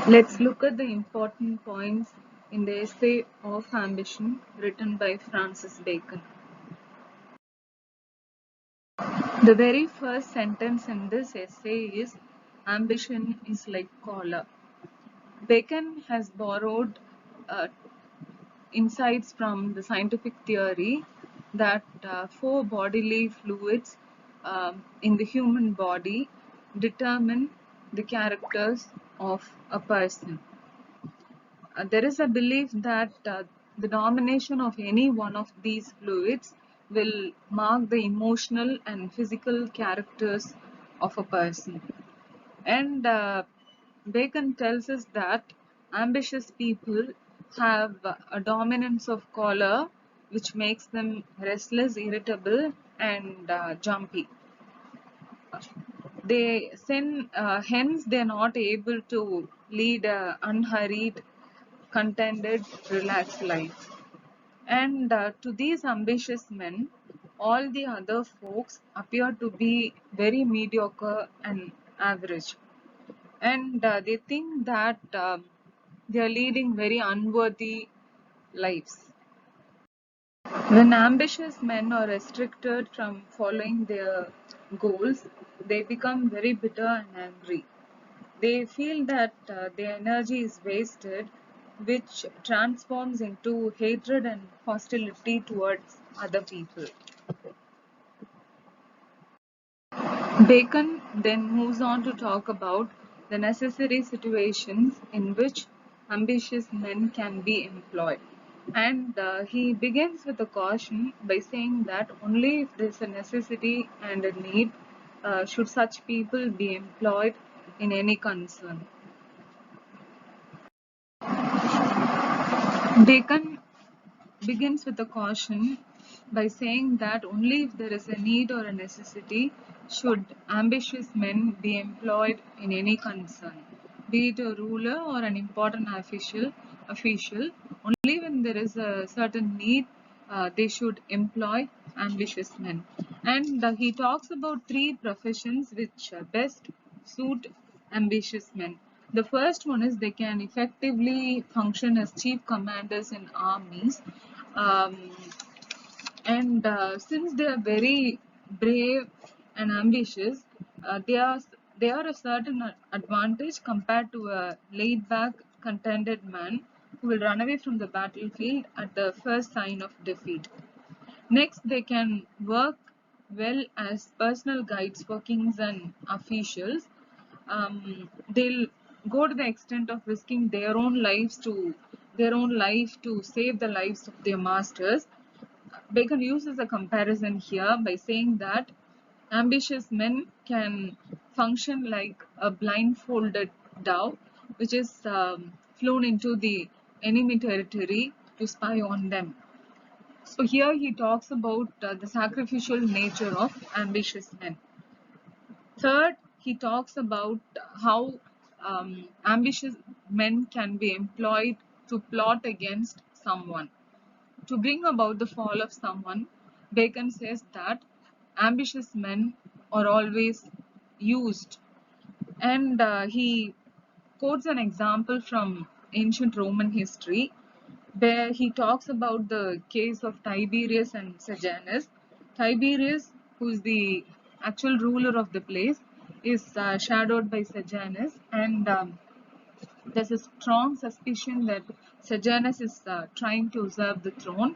Let's look at the important points in the essay of ambition written by Francis Bacon. The very first sentence in this essay is ambition is like collar. Bacon has borrowed uh, insights from the scientific theory that four bodily fluids in the human body determine the characters of a person. There is a belief that the domination of any one of these fluids will mark the emotional and physical characters of a person. And Bacon tells us that ambitious people have a dominance of choler, which makes them restless, irritable, and jumpy. Hence, they are not able to lead a unhurried, contented, relaxed life. And to these ambitious men, all the other folks appear to be very mediocre and average. And they think that they are leading very unworthy lives. When ambitious men are restricted from following their goals, they become very bitter and angry. They feel that their energy is wasted, which transforms into hatred and hostility towards other people. Bacon then moves on to talk about the necessary situations in which ambitious men can be employed. And he begins with a caution by saying that only if there is a necessity and a need should such people be employed in any concern. Bacon begins with a caution by saying that only if there is a need or a necessity should ambitious men be employed in any concern, be it a ruler or an important official. Only when there is a certain need, they should employ ambitious men. And he talks about three professions which best suit ambitious men. The first one is they can effectively function as chief commanders in armies. Um, and since they are very brave and ambitious, they are a certain advantage compared to a laid back, contented man who will run away from the battlefield at the first sign of defeat. Next, they can work well as personal guides for kings and officials. They'll go to the extent of risking their own life to save the lives of their masters. Bacon uses a comparison here by saying that ambitious men can function like a blindfolded dove, which is flown into the enemy territory to spy on them. So here he talks about the sacrificial nature of ambitious men. Third, he talks about how ambitious men can be employed to plot against someone. To bring about the fall of someone, Bacon says that ambitious men are always used. And he quotes an example from ancient Roman history where he talks about the case of Tiberius and Sejanus. Tiberius, who is the actual ruler of the place, is shadowed by Sejanus, and there's a strong suspicion that Sejanus is trying to usurp the throne,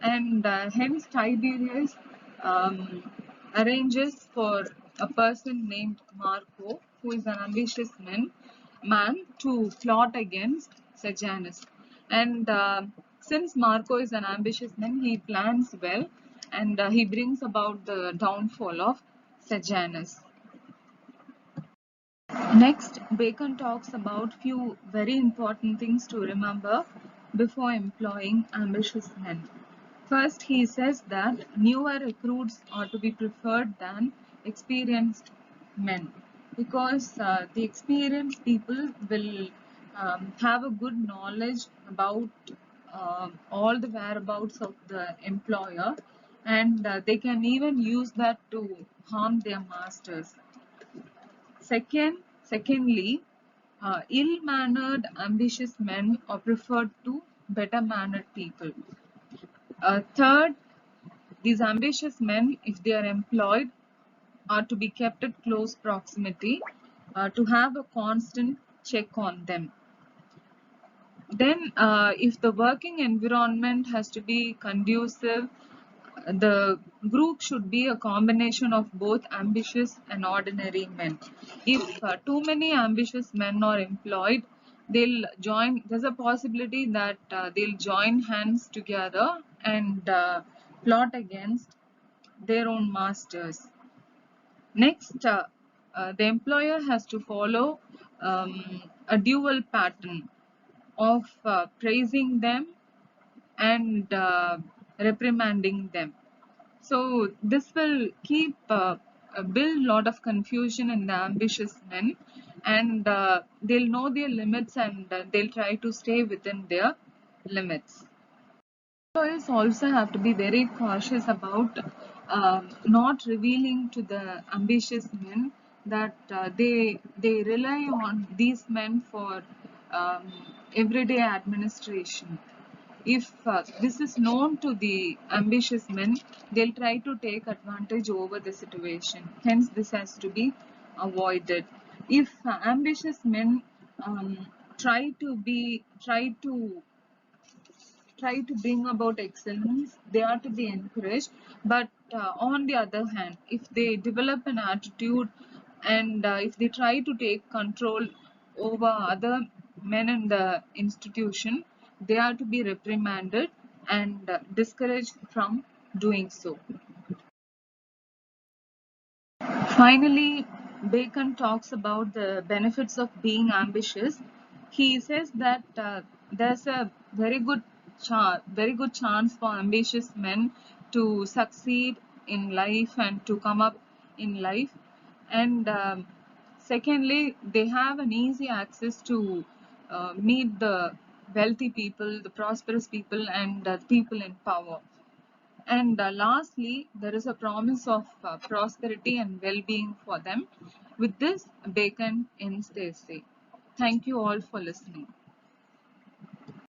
and hence Tiberius um, arranges for a person named Marco, who is an ambitious man to plot against Sejanus. And since Marco is an ambitious man, he plans well, and he brings about the downfall of Sejanus. Next, Bacon talks about few very important things to remember before employing ambitious men. First, he says that newer recruits are to be preferred than experienced men because the experienced people will have a good knowledge about all the whereabouts of the employer, and they can even use that to harm their masters. Secondly, Ill-mannered, ambitious men are preferred to better-mannered people. Third, these ambitious men, if they are employed, are to be kept at close proximity to have a constant check on them. Then, if the working environment has to be conducive, the group should be a combination of both ambitious and ordinary men. If too many ambitious men are employed, there's a possibility that they'll join hands together and plot against their own masters. Next, the employer has to follow a dual pattern of praising them and reprimanding them. So this will keep build a lot of confusion in the ambitious men, and they'll know their limits and they'll try to stay within their limits. Employers also have to be very cautious about not revealing to the ambitious men that they rely on these men for um, everyday administration. If this is known to the ambitious men, they'll try to take advantage over the situation. Hence, this has to be avoided. If ambitious men try to bring about excellence, they are to be encouraged. But on the other hand, if they develop an attitude and if they try to take control over other men in the institution, they are to be reprimanded and discouraged from doing so. Finally, Bacon talks about the benefits of being ambitious. He says that there's a very good chance for ambitious men to succeed in life and to come up in life. And secondly, they have an easy access to meet the wealthy people, the prosperous people, and people in power. And lastly, there is a promise of prosperity and well-being for them. With this, Bacon ends the essay. Thank you all for listening.